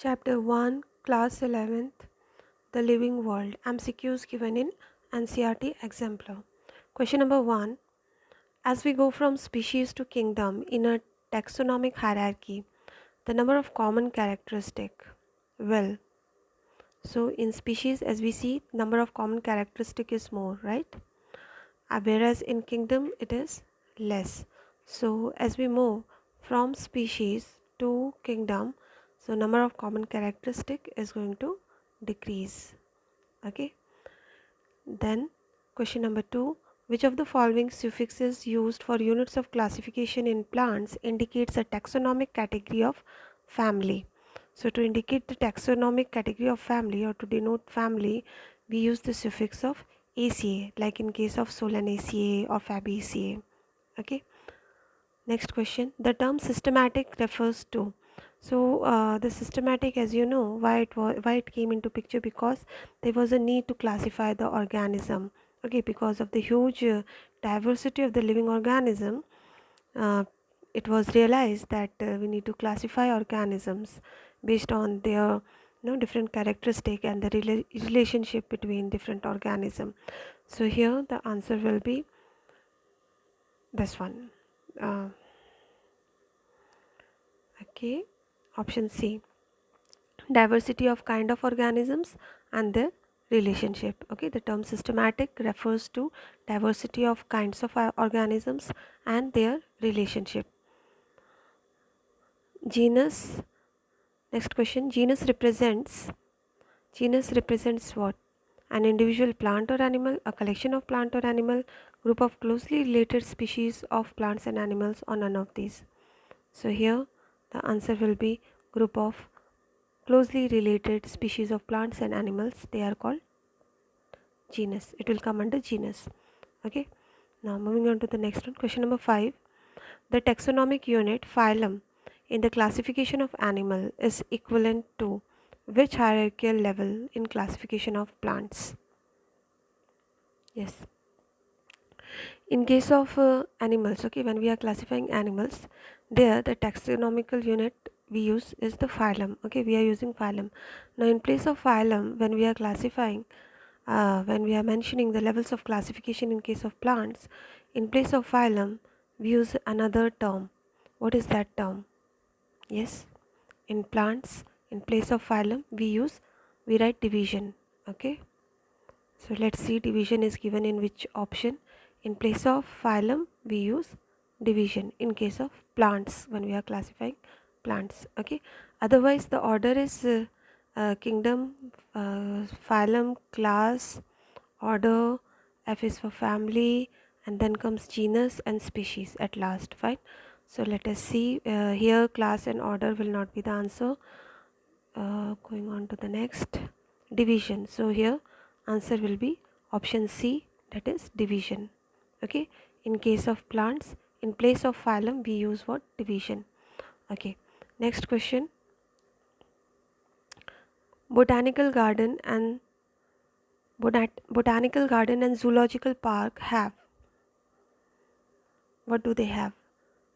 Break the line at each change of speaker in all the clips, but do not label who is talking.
Chapter 1, Class 11th, The Living World. MCQs given in Ncert Exemplar. Question number 1. As we go from species to kingdom in a taxonomic hierarchy, the number of common characteristic will. So in species, as we see, number of common characteristic is more, right? Whereas in kingdom it is less. So as we move from species to kingdom, so number of common characteristic is going to decrease. Okay, then question number 2, which of the following suffixes used for units of classification in plants indicates a taxonomic category of family? So to indicate the taxonomic category of family or to denote family, we use the suffix of ACA, like in case of Solanaceae or Fabaceae. Okay, next question, the term systematic refers to. So the systematic, as you know, why it came into picture, because there was a need to classify the organism. Okay, because of the huge diversity of the living organism, uh, it was realized that we need to classify organisms based on their different characteristic and the relationship between different organism. So here the answer will be this one. uh, okay, option C, diversity of kind of organisms and their relationship. Okay, the term systematic refers to diversity of kinds of organisms and their relationship. Genus, next question, genus represents what? An individual plant or animal, a collection of plant or animal, group of closely related species of plants and animals, or none of these. So here the answer will be group of closely related species of plants and animals. They are called genus. It will come under genus. Okay, now moving on to the next one. Question number 5, the taxonomic unit phylum in the classification of animal is equivalent to which hierarchical level in classification of plants? Yes, in case of animals, okay, when we are classifying animals, there the taxonomical unit we use is the phylum. Okay, we are using phylum. Now in place of phylum, when we are classifying, when we are mentioning the levels of classification in case of plants, in place of phylum we use another term. What is that term? Yes, in plants, in place of phylum we write division. Okay, so let's see, division is given in which option. In place of phylum we use division in case of plants when we are classifying plants. Okay, otherwise the order is kingdom, phylum, class, order, F is for family, and then comes genus and species at last. Fine, so let us see, here class and order will not be the answer. Going on to the next, division. So here answer will be option C, that is division. Okay, in case of plants, in place of phylum we use what? Division. Okay, next question, botanical garden and botanical garden and zoological park have, what do they have?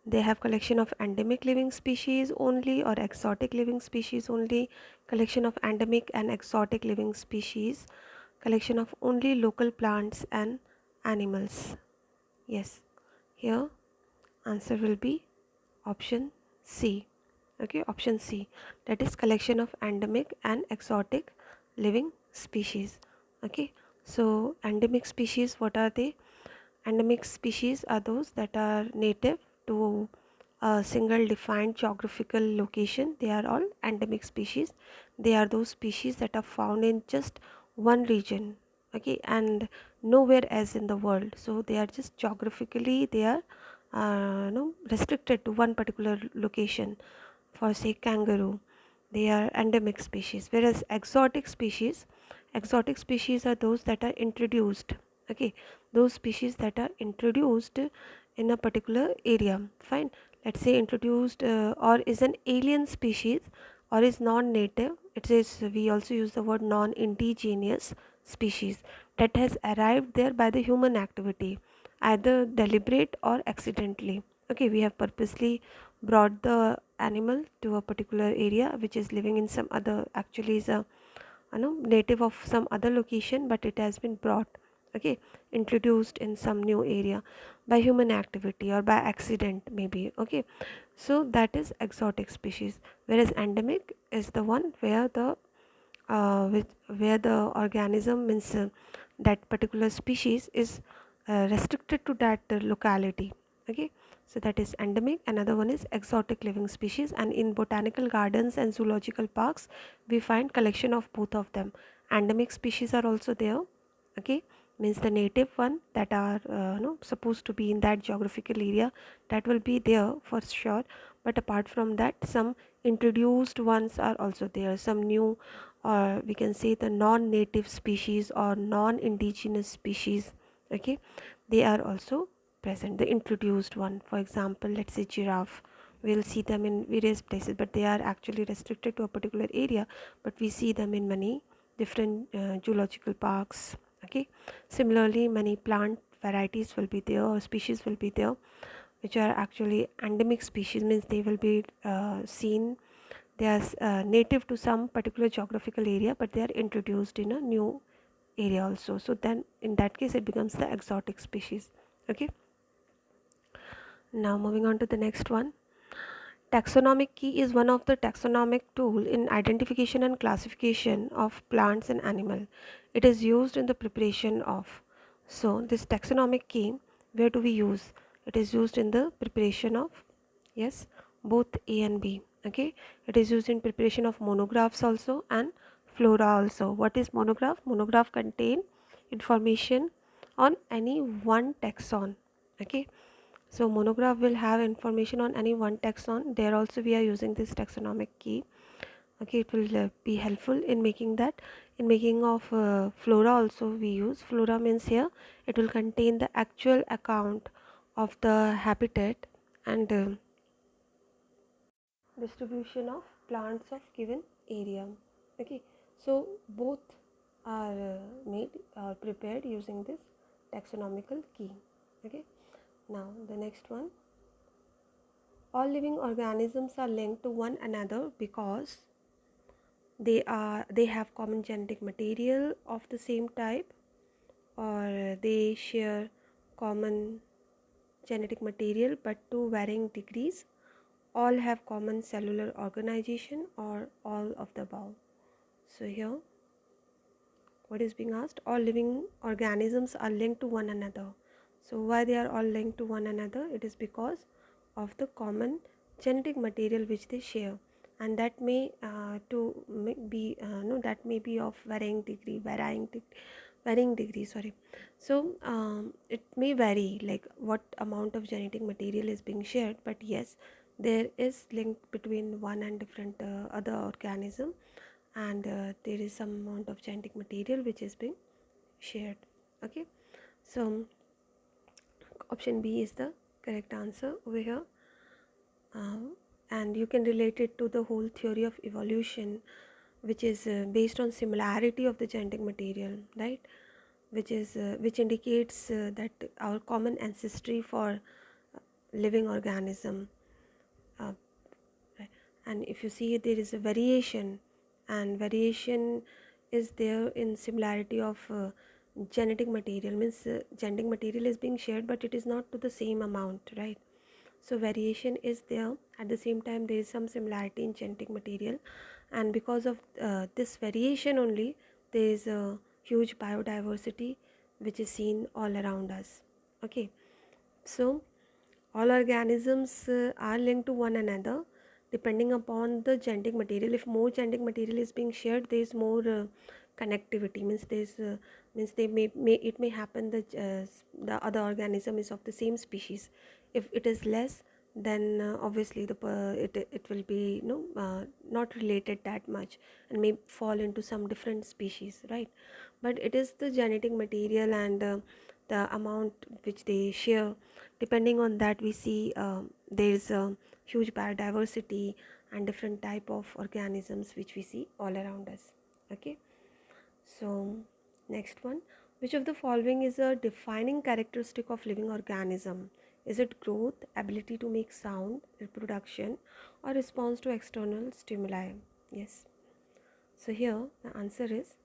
They have collection of endemic living species only or exotic living species only, collection of endemic and exotic living species, collection of only local plants and animals. Yes, here answer will be option C. Okay, option C, that is collection of endemic and exotic living species. Okay, so endemic species, what are they? Endemic species are those that are native to a single defined geographical location. They are all endemic species. They are those species that are found in just one region, okay, and nowhere else in the world. So they are just geographically, they are no, restricted to one particular location. For say kangaroo, they are endemic species, whereas exotic species are those that are introduced. Okay, those species that are introduced in a particular area. Fine, let's say introduced or is an alien species or is non-native. It is, we also use the word non-indigenous species, that has arrived there by the human activity, either deliberate or accidentally. Okay, we have purposely brought the animal to a particular area which is living in some other, actually is a native of some other location, but it has been brought, okay, introduced in some new area by human activity or by accident maybe, okay. So that is exotic species, whereas endemic is the one where the where the organism means that particular species is restricted to that locality, okay. So that is endemic. Another one is exotic living species, and in botanical gardens and zoological parks we find collection of both of them. Endemic species are also there, okay, means the native one that are supposed to be in that geographical area, that will be there for sure. But apart from that, some introduced ones are also there, some new, or we can say the non-native species or non-indigenous species, okay, they are also present, the introduced one. For example, let's say giraffe, we'll see them in various places, but they are actually restricted to a particular area, but we see them in many different zoological parks, okay. Similarly, many plant varieties will be there or species will be there which are actually endemic species, means they will be seen, they are native to some particular geographical area, but they are introduced in a new area also. So then in that case it becomes the exotic species, okay. Now moving on to the next one. Taxonomic key is one of the taxonomic tool in identification and classification of plants and animal. It is used in the preparation of. So this taxonomic key, where do we use? It is used in the preparation of, yes, both A and B. Okay, it is used in preparation of monographs also and flora also. What is monograph? Monograph contain information on any one taxon. Okay, so monograph will have information on any one taxon. There also we are using this taxonomic key. Okay, it will be helpful in making that. In making of flora also we use. Flora means here it will contain the actual account of the habitat and distribution of plants of given area. Okay, so both are made or prepared using this taxonomical key. Okay, now the next one. All living organisms are linked to one another because they have common genetic material of the same type, or they share common genetic material but to varying degrees, all have common cellular organization, or all of the above. So here what is being asked, all living organisms are linked to one another. So why they are all linked to one another? It is because of the common genetic material which they share, and that may be no, that may be of varying degree, sorry. So it may vary like what amount of genetic material is being shared, but yes, there is link between one and different other organism, and there is some amount of genetic material which is being shared. Okay, so option B is the correct answer over here. And you can relate it to the whole theory of evolution, which is based on similarity of the genetic material, right, which indicates that our common ancestry for living organism. uh, and if you see, there is a variation, and variation is there in similarity of genetic material, means genetic material is being shared but it is not to the same amount, right. So variation is there, at the same time there is some similarity in genetic material, and because of this variation only, there is a huge biodiversity which is seen all around us. Okay, so all organisms are linked to one another depending upon the genetic material. If more genetic material is being shared, there is more connectivity, means they may it may happen that the other organism is of the same species. If it is less, then obviously it will be not related that much and may fall into some different species, right. But it is the genetic material and the amount which they share, depending on that we see there is a huge biodiversity and different type of organisms which we see all around us. Okay, so next one, which of the following is a defining characteristic of living organism? Is it growth, ability to make sound, reproduction, or response to external stimuli? Yes. So here the answer is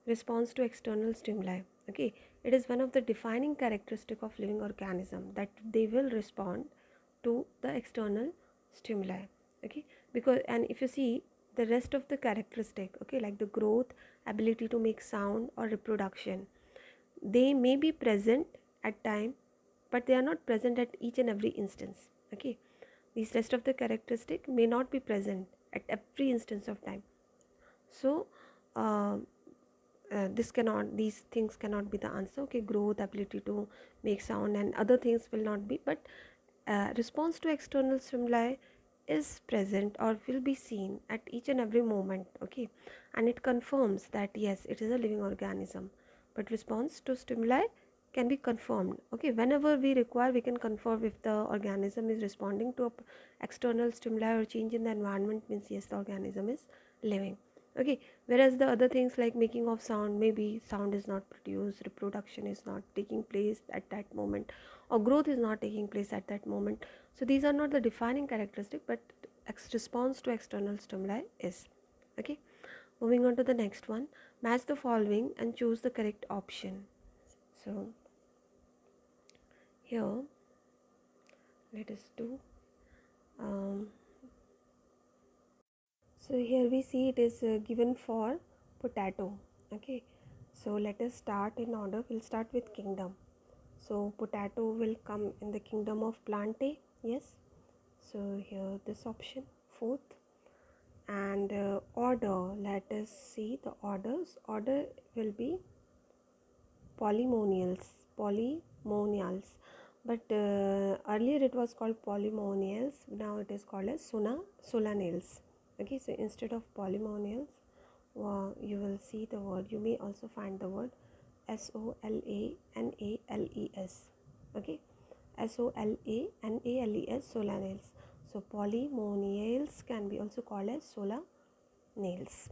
response to external stimuli. Okay, it is one of the defining characteristic of living organism that they will respond to the external stimuli. Okay, because, and if you see the rest of the characteristic, okay, like the growth, ability to make sound, or reproduction, they may be present at time, but they are not present at each and every instance. Okay, these rest of the characteristic may not be present at every instance of time. So uh, these things cannot be the answer. Okay, growth, ability to make sound, and other things will not be, but response to external stimuli is present or will be seen at each and every moment. Okay, and it confirms that yes, it is a living organism. But response to stimuli can be confirmed. Okay, whenever we require, we can confirm if the organism is responding to external stimuli or change in the environment, means yes, the organism is living. Okay, whereas the other things like making of sound, maybe sound is not produced, reproduction is not taking place at that moment, or growth is not taking place at that moment. So these are not the defining characteristic, but response to external stimuli is. Okay, moving on to the next one. Match the following and choose the correct option. So here let us do so here we see it is given for potato. Okay, so let us start in order. We'll start with kingdom. So potato will come in the kingdom of plantae. Yes, so here this option, fourth. And order, let us see the orders. Order will be polymonials, but earlier it was called polymonials, now it is called as solanales. Okay, so instead of polymonials, you will see the word, you may also find the word solanales. Okay, solanales, solanales. So polymonials can be also called as solanales.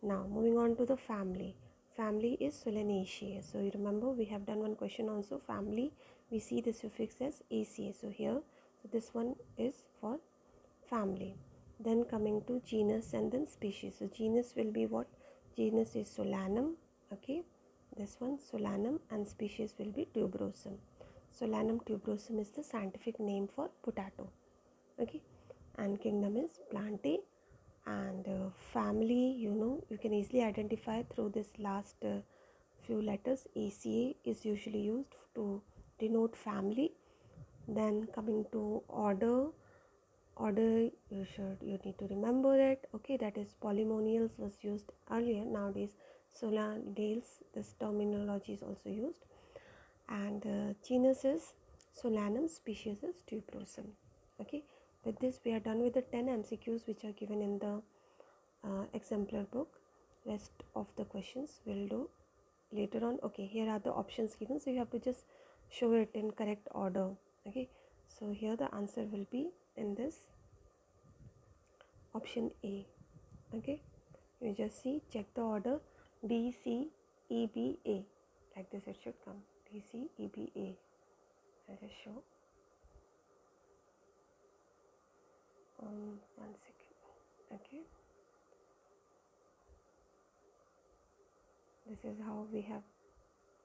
Now moving on to the family. Family is Solanaceae. So you remember we have done one question also. Family, we see the suffix as aca. So here, so this one is for family. Then coming to genus and then species. So genus will be what? Genus is Solanum. Okay, this one Solanum, and species will be Tuberosum. Solanum tuberosum is the scientific name for potato. Okay, and kingdom is Plantae. And family, you can easily identify through this last few letters. ACA is usually used to denote family. Then coming to order, you need to remember it. Okay, that is polymonials was used earlier. Nowadays solanales, this terminology is also used. And genus is Solanum, species is Tuberosum. Okay, with this we are done with the 10 MCQs which are given in the exemplar book. Rest of the questions we'll do later on. Okay, here are the options given, so you have to just show it in correct order. Okay, so here the answer will be in this option A. Okay, you just see, check the order, D, C, E, B, A, like this it should come, D, C, E, B, A. I just show 1 second. Okay, this is how we have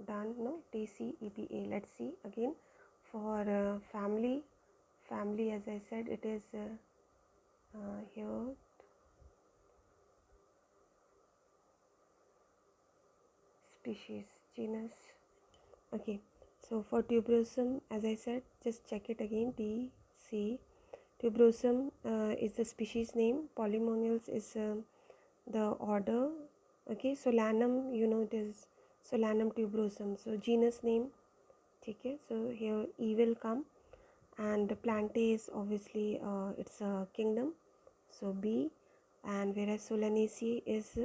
done. No, D, C, E, B, A. Let's see again for family. Family, as I said, it is here species, genus. Okay, so for tuberosum, as I said, just check it again, T, C. Tuberosum is the species name, polymonials is the order. Okay, Solanum, it is Solanum tuberosum, so genus name. Okay, so here E will come, and the Plantae is obviously it's a kingdom, so B. And whereas Solanaceae is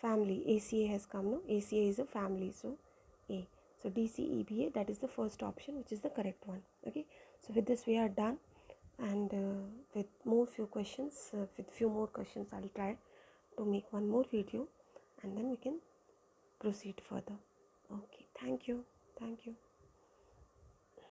family, ACA has come. No, ACA is a family, so A. So DCEBA, that is the first option, which is the correct one. Okay, so with this we are done, and with few more questions I'll try to make one more video, and then we can proceed further. Okay, thank you.